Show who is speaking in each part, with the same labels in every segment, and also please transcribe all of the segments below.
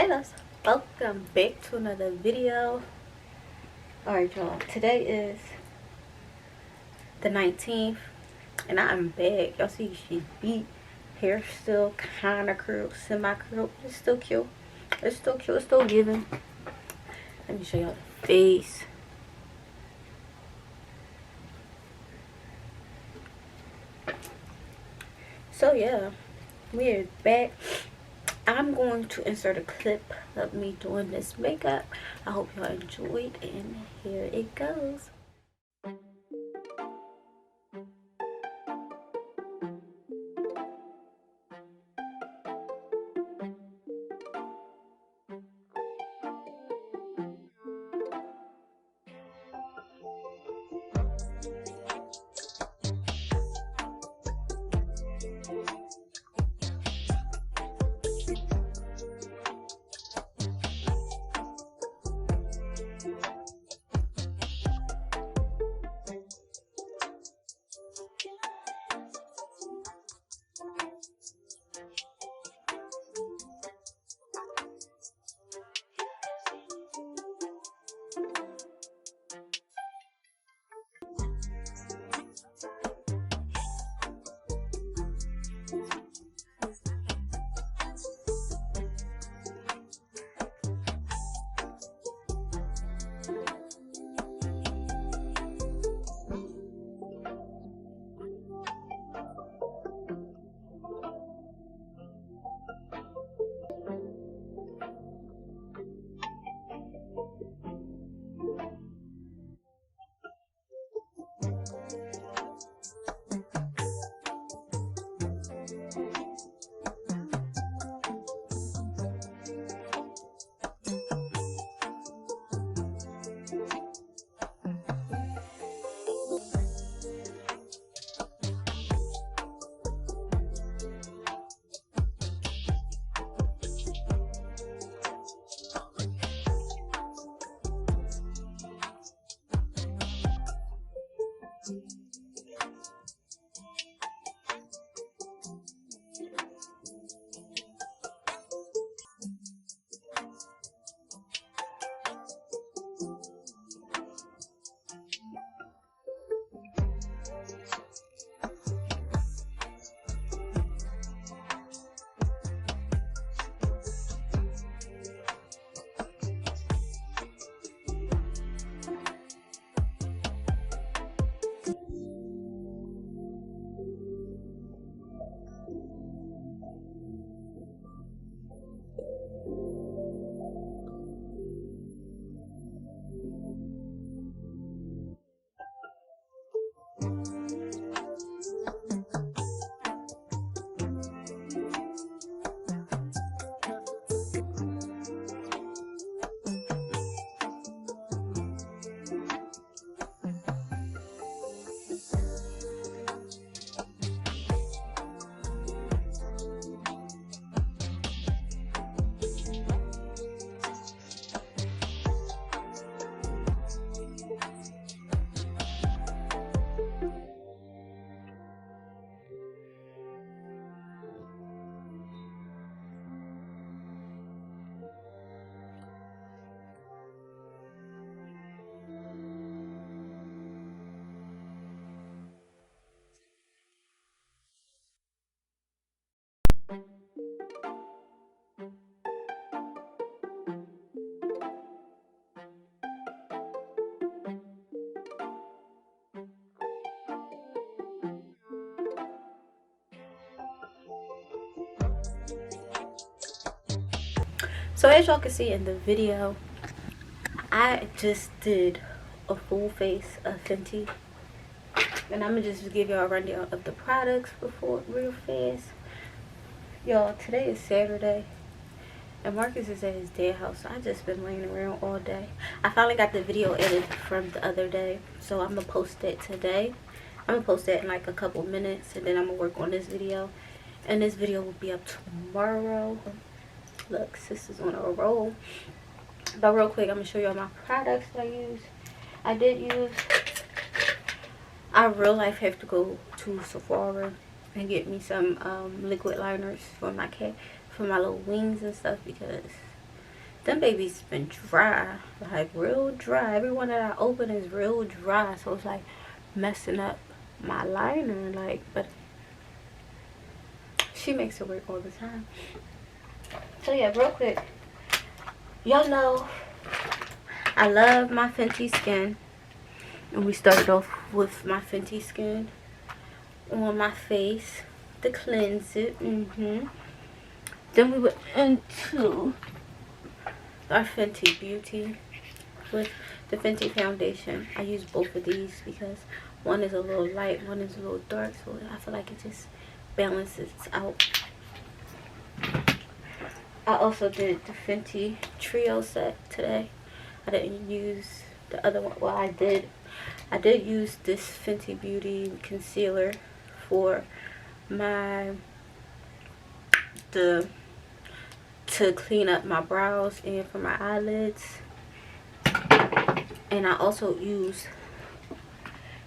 Speaker 1: loves, welcome back to another video. Alright y'all, today is the 19th and I'm back. Y'all see she's beat, hair still kinda curled, semi-curled. It's still cute. It's still cute, it's still giving. Let me show y'all the face. So yeah, we're back. I'm going to insert a clip of me doing this makeup. I hope y'all enjoyed, and here it goes. So as y'all can see in the video, I just did a full face of Fenty, and I'm gonna just give y'all a rundown of the products before real fast. Y'all, today is Saturday and Marcus is at his dad's house, so I just been laying around all day. I finally got the video edited from the other day, so I'm gonna post that today. I'm gonna post that in like a couple minutes, and then I'm gonna work on this video, and this video will be up tomorrow. Look, sis is on a roll. But real quick, I'm gonna show y'all my products that I use. I real life have to go to Sephora and get me some liquid liners for my cat, for my little wings and stuff, because them babies been dry, like real dry. Every one that I open is real dry, so it's like messing up my liner. Like, but she makes it work all the time. So yeah, real quick, y'all know I love my Fenty Skin, and we started off with my Fenty Skin on my face to cleanse it. Then we went into our Fenty Beauty with the Fenty foundation. I use both of these because one is a little light, one is a little dark, so I feel like it just balances out. I also did the Fenty Trio set today. I didn't use the other one. Well, I did use this Fenty Beauty concealer for my to clean up my brows and for my eyelids. And I also use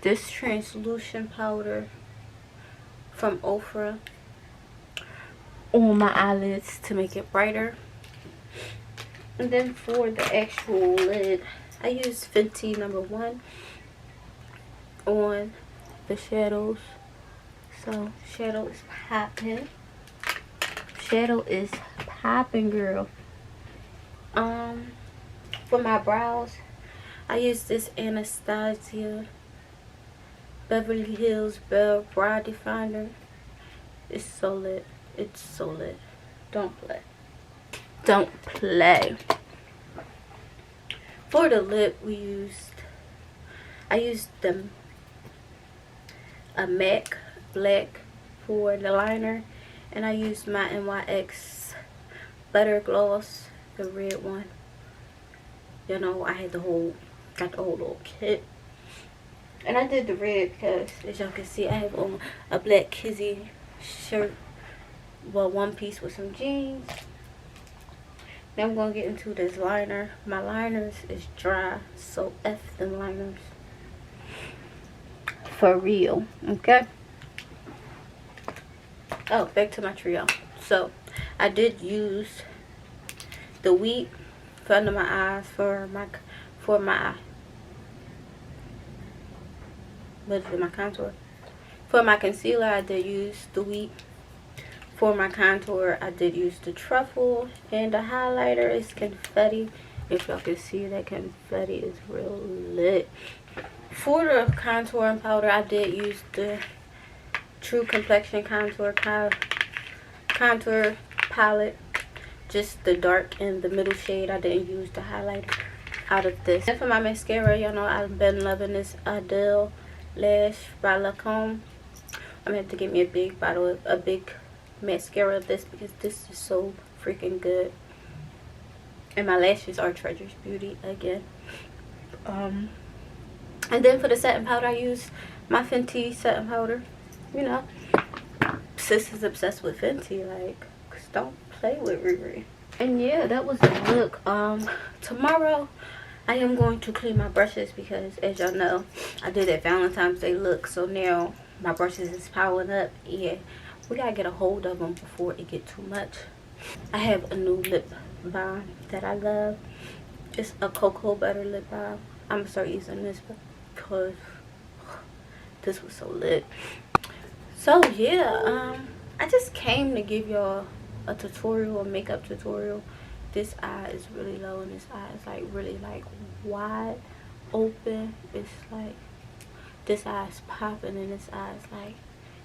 Speaker 1: this translucent powder from Ofra on my eyelids to make it brighter. And then for the actual lid, I use Fenty #1 on the shadows. So shadow is popping. Shadow is popping, girl. For my brows, I use this Anastasia Beverly Hills Bell Brow Definer. It's so lit. It's so lit. Don't play. Don't play. For the lip, I used a MAC black for the liner, and I used my NYX Butter Gloss, the red one. You know, I had got the whole little kit. And I did the red because, as y'all can see, I have on a black Kizzy shirt, well, one piece with some jeans. Now I'm going to get into this liner. My liners is dry, so F them liners. For real, okay? Oh, back to my trio. So, I did use the wheat for under my eyes for my contour. For my concealer, I did use the wheat. For my contour, I did use the truffle, and the highlighter is confetti. If y'all can see, that confetti is real lit. For the contouring powder, I did use the True Complexion contour palette, just the dark and the middle shade. I didn't use the highlighter out of this. And for my mascara, y'all know I've been loving this Adele Lash by Lancome. I'm gonna have to get me a big mascara of this because this is so freaking good. And my lashes are Treasures Beauty again. And then for the setting powder, I use my Fenty setting powder. You know, sis is obsessed with Fenty, like, cause don't play with Riri. And yeah, that was the look. Tomorrow I am going to clean my brushes because, as y'all know, I did that Valentine's Day look, so now my brushes is piling up. Yeah, we gotta get a hold of them before it get too much. I have a new lip balm that I love. It's a cocoa butter lip balm. I'm gonna start using this because this was so lit. So yeah, I just came to give y'all a tutorial, a makeup tutorial. This eye is really low, and this eye is like really like wide open. It's like this eye is popping, and this eye is like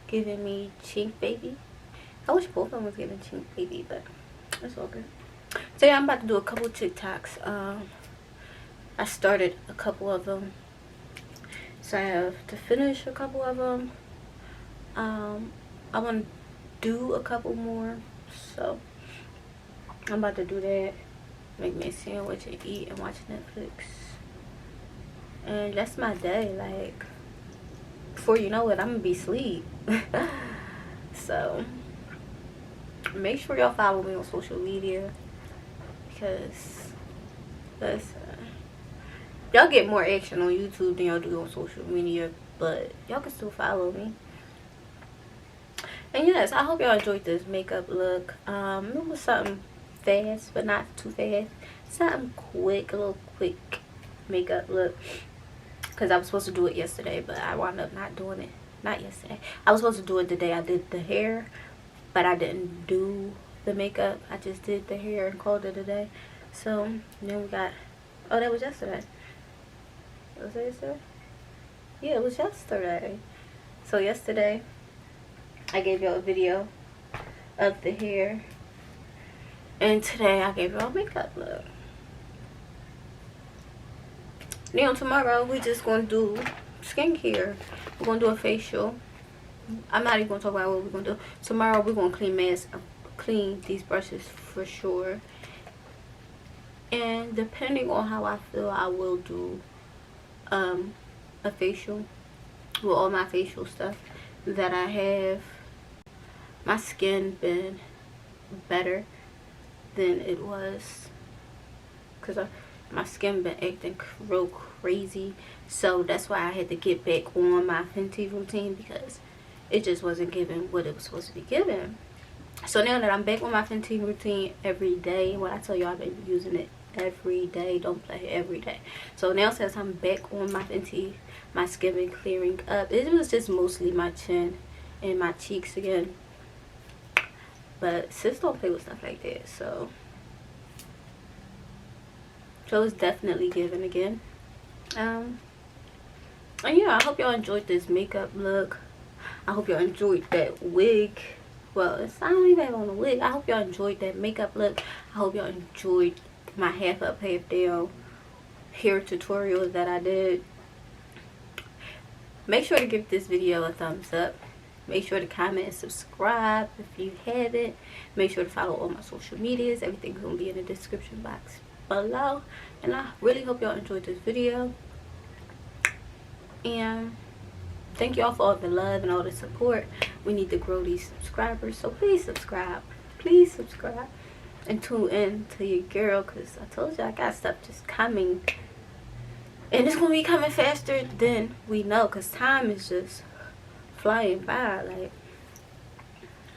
Speaker 1: giving me chink baby. I wish both of them was giving chink baby, but it's all good. So yeah, I'm about to do a couple of TikToks. I started a couple of them, so I have to finish a couple of them. I want to do a couple more, so I'm about to do that. Make me a sandwich and eat and watch Netflix, and that's my day. Like, before you know it, I'm gonna be asleep. So make sure y'all follow me on social media, because y'all get more action on YouTube than y'all do on social media, but y'all can still follow me. And yes, I hope y'all enjoyed this makeup look. It was something fast, but not too fast. Something quick, a little quick makeup look. Because I was supposed to do it yesterday, but I wound up not doing it. Not yesterday. I was supposed to do it the day I did the hair, but I didn't do the makeup. I just did the hair and called it a day. So then we got, oh, that was yesterday. Was that yesterday? Yeah, it was yesterday. So yesterday I gave y'all a video of the hair, and today I gave y'all a makeup look. Now tomorrow we just gonna do skincare. We're gonna do a facial. I'm not even gonna talk about what we're gonna do. Tomorrow we're gonna clean these brushes for sure. And depending on how I feel, I will do a facial with all my facial stuff that I have. My skin been better than it was, because my skin been acting real crazy. So that's why I had to get back on my Fenty routine, because it just wasn't giving what it was supposed to be giving. So now that I'm back on my Fenty routine every day, when I tell you I've been using it every day, don't play every day. So now since I'm back on my Fenty, my skin been clearing up. It was just mostly my chin and my cheeks again, but sis don't play with stuff like that. So it's definitely giving again. And yeah, I hope y'all enjoyed this makeup look. I hope y'all enjoyed that wig. Well, I don't even have on a wig. I hope y'all enjoyed that makeup look. I hope y'all enjoyed my half up, half down hair tutorial that I did. Make sure to give this video a thumbs up. Make sure to comment and subscribe if you haven't. Make sure to follow all my social medias. Everything's going to be in the description box below. And I really hope y'all enjoyed this video. And thank y'all for all the love and all the support. We need to grow these subscribers, so please subscribe. Please subscribe and tune in to your girl, because I told you I got stuff just coming, and it's gonna be coming faster than we know, because time is just flying by. Like,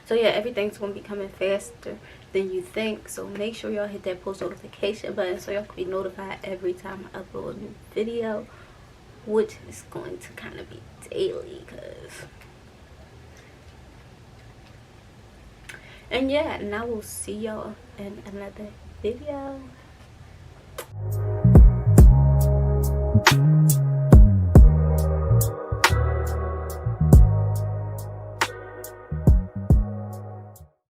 Speaker 1: so yeah, everything's gonna be coming faster than you think. So make sure y'all hit that post notification button so y'all can be notified every time I upload a new video, which is going to kind of be daily, and yeah, and I will see y'all in another video.